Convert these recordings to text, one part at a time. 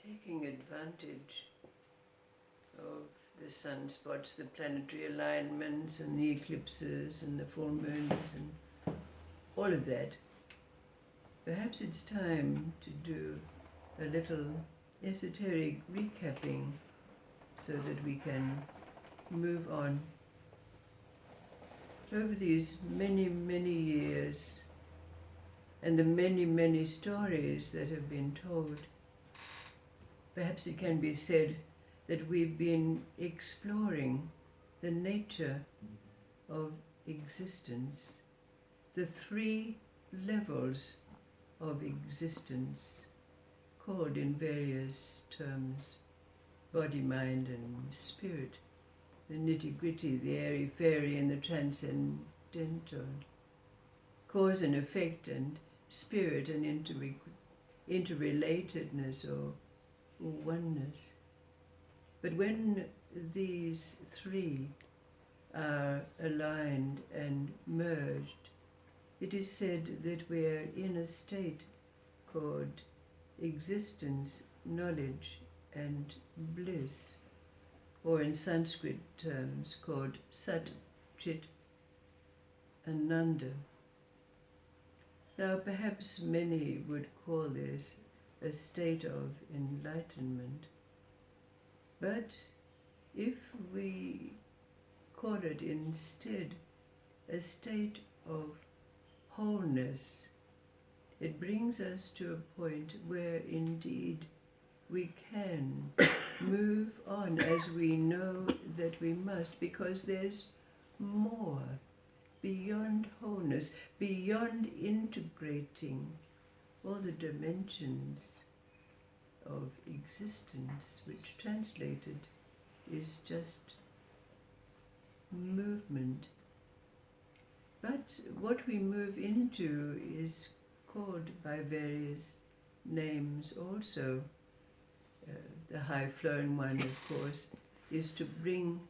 taking advantage of the sunspots, the planetary alignments and the eclipses and the full moons and all of that, perhaps it's time to do a little esoteric recapping so that we can move on. Over these many, many years and the many, many stories that have been told, perhaps it can be said that we've been exploring the nature of existence, the three levels of existence, called in various terms body, mind and spirit, the nitty-gritty, the airy-fairy and the transcendental, cause and effect and spirit and interrelatedness or oneness. But when these three are aligned and merged, it is said that we are in a state called existence, knowledge and bliss, or in Sanskrit terms called Sat Chit Ananda. Now perhaps many would call this a state of enlightenment, but if we call it instead a state of wholeness, it brings us to a point where indeed we can move on as we know that we must, because there's more beyond wholeness, beyond integrating all the dimensions of existence, which translated is just movement. But what we move into is called by various names also. The high-flown one, of course, is to bring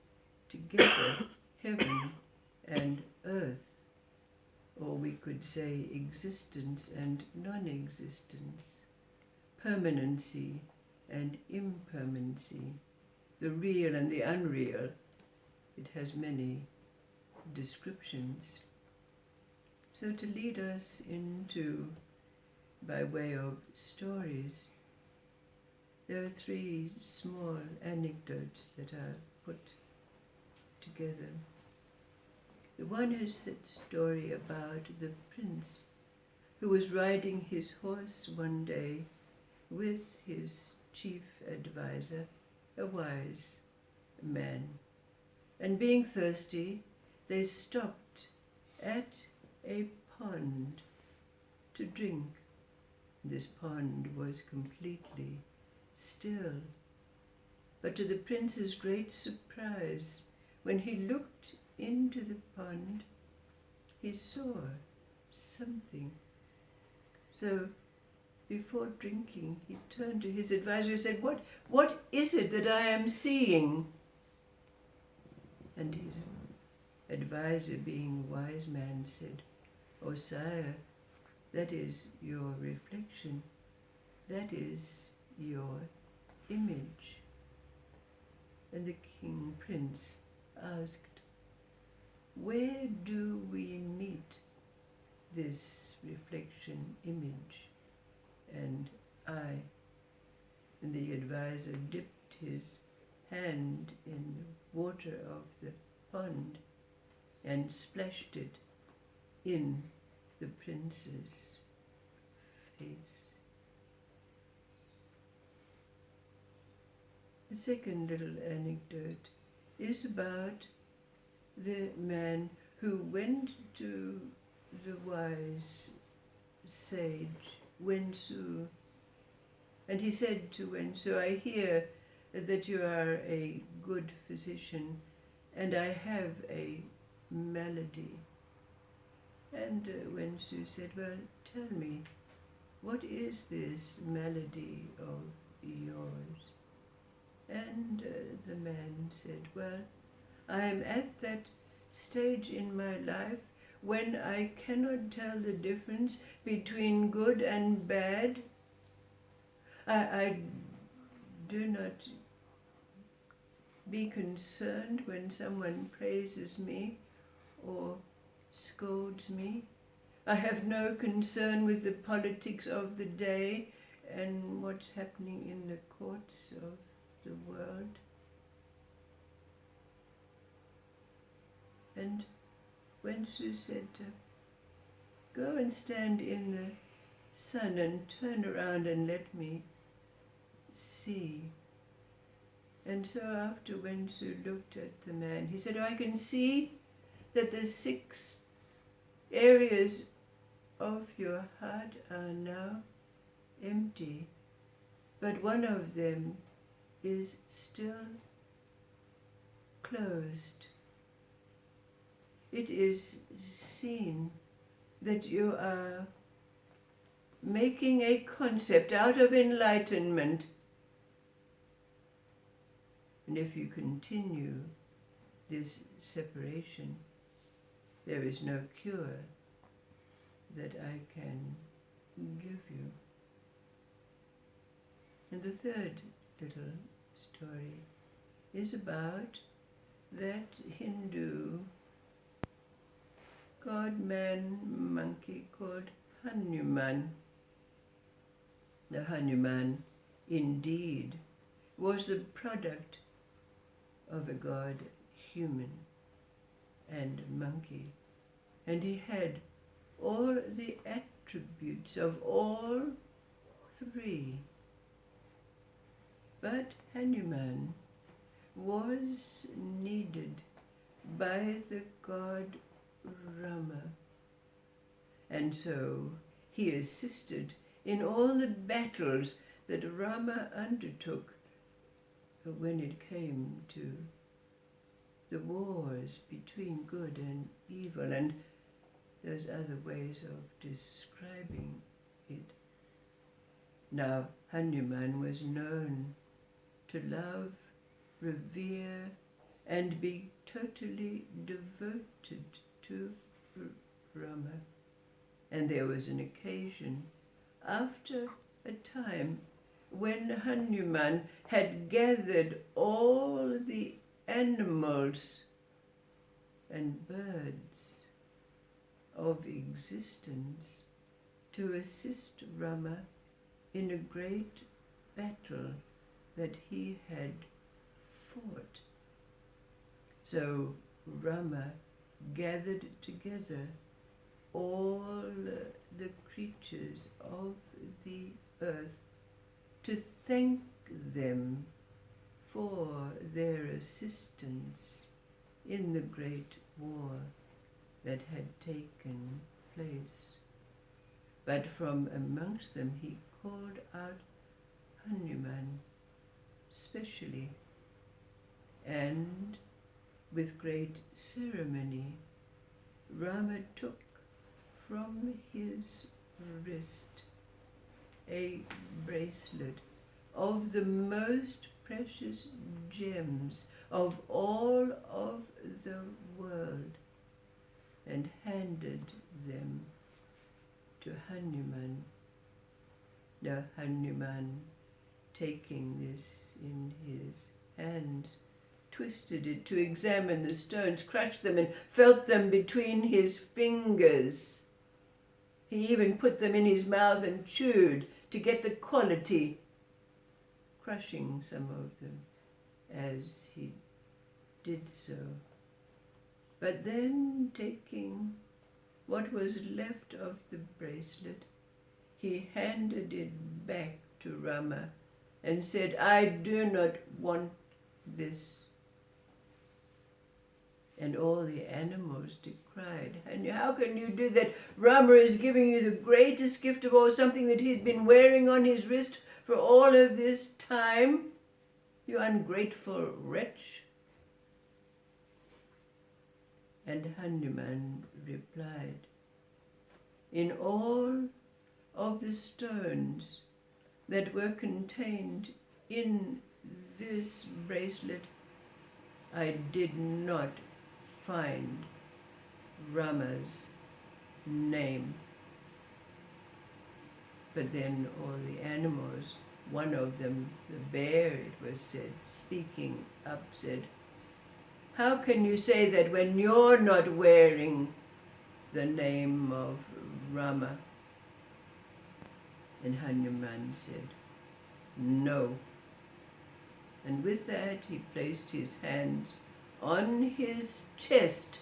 together heaven and earth, or we could say existence and non-existence, permanency and impermanency, the real and the unreal. It has many descriptions. So to lead us into, by way of stories, there are three small anecdotes that are put together. The one is that story about the prince who was riding his horse one day with his chief advisor, a wise man. And being thirsty, they stopped at a pond to drink. This pond was completely still. But to the prince's great surprise, when he looked into the pond, he saw something. So before drinking, he turned to his advisor and said, What is it that I am seeing? And his advisor, being a wise man, said, "O sire, that is your reflection. That is your image." And the king prince asked, "Where do we meet this reflection, image, and I?" And the advisor dipped his hand in the water of the pond and splashed it in the prince's face. The second little anecdote is about the man who went to the wise sage Wen Tzu, and he said to Wen Tzu, "I hear that you are a good physician, and I have a malady." And Wen Tzu said, "Well, tell me, what is this malady of yours?" And the man said, "Well, I am at that stage in my life when I cannot tell the difference between good and bad. I do not be concerned when someone praises me or scolds me. I have no concern with the politics of the day and what's happening in the courts of the world. And Wen Tzu said, go and stand in the sun and turn around and let me see. And so after Wen Tzu looked at the man, he said, I can see that the 6 areas of your heart are now empty, but one of them is still closed. It is seen that you are making a concept out of enlightenment. And if you continue this separation, there is no cure that I can give you. And the third little story is about that Hindu god-man monkey called Hanuman. The Hanuman indeed was the product of a god human and monkey, and he had all the attributes of all 3. But Hanuman was needed by the god Rama, and so he assisted in all the battles that Rama undertook when it came to the wars between good and evil and those other ways of describing it. Now, Hanuman was known to love, revere, and be totally devoted to Rama. And there was an occasion, after a time, when Hanuman had gathered all the animals and birds of existence to assist Rama in a great battle that he had fought. So Rama gathered together all the creatures of the earth to thank them for their assistance in the great war that had taken place. But from amongst them he called out Hanuman specially, and with great ceremony Rama took from his wrist a bracelet of the most precious gems of all of the world and handed them to Hanuman. Now Hanuman, taking this in his hands, twisted it to examine the stones, crushed them and felt them between his fingers. He even put them in his mouth and chewed to get the quality, crushing some of them as he did so. But then, taking what was left of the bracelet, he handed it back to Rama and said, I do not want this. And all the animals decried, and how can you do that? Rama is giving you the greatest gift of all, something that he's been wearing on his wrist for all of this time. You ungrateful wretch. And Hanuman replied, in all of the stones that were contained in this bracelet, I did not find Rama's name. But then all the animals one of them, the bear, it was said, speaking up, said, "How can you say that when you're not wearing the name of Rama?" And Hanuman said, "No." And with that he placed his hand on his chest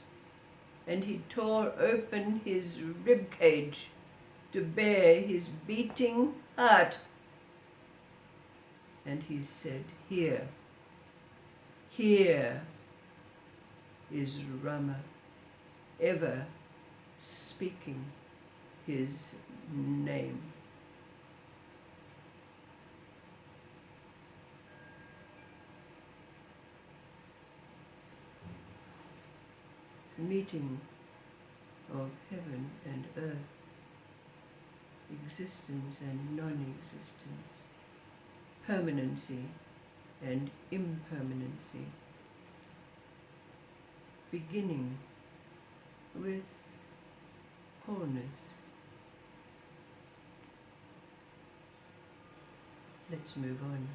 and he tore open his rib cage to bear his beating heart. And he said, "Here is Rama, ever speaking his name." The meeting of heaven and earth, existence and non-existence, permanency and impermanency, beginning with wholeness. Let's move on.